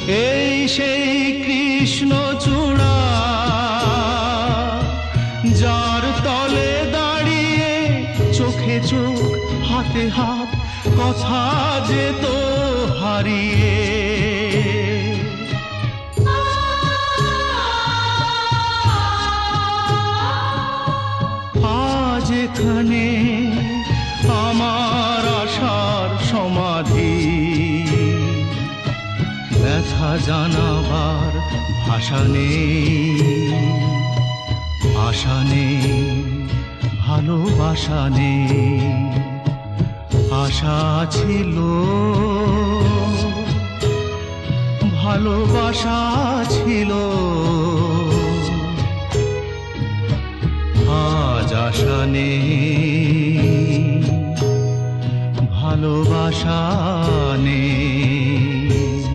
এই সেই কৃষ্ণচূড়া, যার তলে দাঁড়িয়ে চোখে চোখ হাতে হাত কথা যেত হারিয়ে। আজ এখানে আমার আশার সমাধি, ব্যথা জানাবার ভাষা নেই, আশা নেই, ভালোবাসা নেই। আশা ছিল, ভালোবাসা ছিল, আজ আশা নেই, ভালোবাসা নেই।